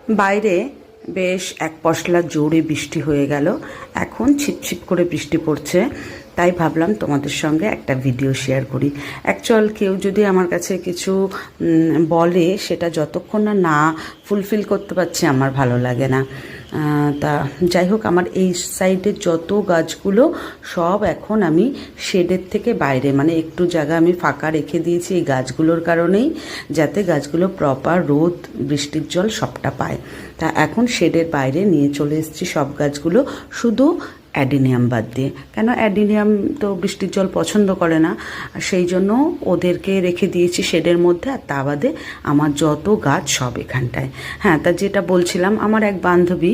বাইরে বেশ এক পশলা জোরে বৃষ্টি হয়ে গেল। এখন ছিপছিপ করে বৃষ্টি পড়ছে, তাই ভাবলাম তোমাদের সঙ্গে একটা ভিডিও শেয়ার করি। অ্যাকচুয়াল কেউ যদি আমার কাছে কিছু বলে, সেটা যতক্ষণ না ফুলফিল করতে পারছি আমার ভালো লাগে না। তা যাই হোক, আমার এই সাইডের যত গাছগুলো সব এখন আমি শেডের থেকে বাইরে, মানে একটু জায়গা আমি ফাঁকা রেখে দিয়েছি এই গাছগুলোর কারণেই, যাতে গাছগুলো প্রপার রোদ বৃষ্টির জল সবটা পায়। তা এখন শেডের বাইরে নিয়ে চলে এসেছি সব গাছগুলো, শুধু অ্যাডিনিয়াম বাদ দিয়ে। কেন, অ্যাডিনিয়াম তো বৃষ্টির জল পছন্দ করে না, সেই জন্য ওদেরকে রেখে দিয়েছি শেডের মধ্যে। আর তা বাদে আমার যত গাছ সব এখানটায়। হ্যাঁ, তা যেটা বলছিলাম, আমার এক বান্ধবী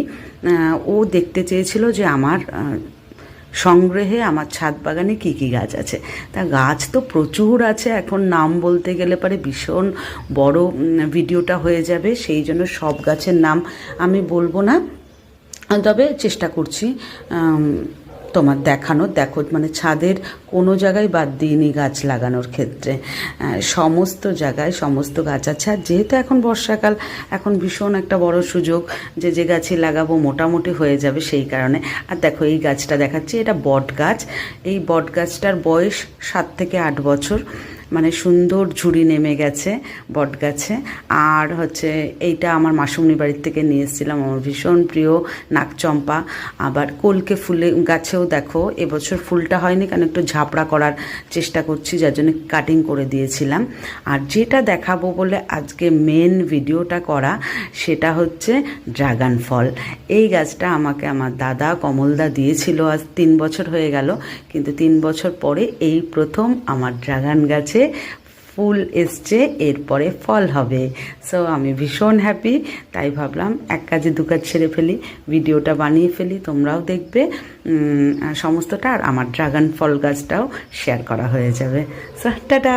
ও দেখতে চেয়েছিল যে আমার সংগ্রহে আমার ছাদ বাগানে কী কী গাছ আছে। তা গাছ তো প্রচুর আছে, এখন নাম বলতে গেলে পারে ভীষণ বড় ভিডিওটা হয়ে যাবে, সেই জন্য সব গাছের নাম আমি বলবো না, তবে চেষ্টা করছি তোমার দেখানোর। দেখো, মানে ছাদের কোনো জায়গায় বাদ দিইনি গাছ লাগানোর ক্ষেত্রে, সমস্ত জায়গায় সমস্ত গাছ আছে। আর যেহেতু এখন বর্ষাকাল, এখন ভীষণ একটা বড় সুযোগ যে যে গাছই লাগাবো মোটামুটি হয়ে যাবে, সেই কারণে। আর দেখো, এই গাছটা দেখাচ্ছি, এটা বট গাছ। এই বট গাছটার বয়স 7 থেকে 8 বছর, মানে সুন্দর ঝুড়ি নেমে গেছে বট গাছে। আর হচ্ছে এইটা আমার মাসুমনি বাড়ির থেকে নিয়ে এসেছিলাম, আমার ভীষণ প্রিয় নাকচম্পা। আবার কলকে ফুলে গাছেও দেখো এবছর ফুলটা হয়নি, কারণ একটু ঝাপড়া করার চেষ্টা করছি, যার জন্য কাটিং করে দিয়েছিলাম। আর যেটা দেখাবো বলে আজকে মেন ভিডিওটা করা, সেটা হচ্ছে ড্রাগন ফল। এই গাছটা আমাকে আমার দাদা কমলদা দিয়েছিল, আজ 3 বছর হয়ে গেল, কিন্তু 3 বছর পরে এই প্রথম আমার ড্রাগন গাছে ফুল এসছে, এরপরে ফল হবে। সো আমি ভীষণ হ্যাপি, তাই ভাবলাম এক কাজে দু কাজ ছেড়ে ফেলি, ভিডিওটা বানিয়ে ফেলি, তোমরাও দেখবে সমস্তটা, আর আমার ড্রাগন ফল গাছটাও শেয়ার করা হয়ে যাবে। So tata.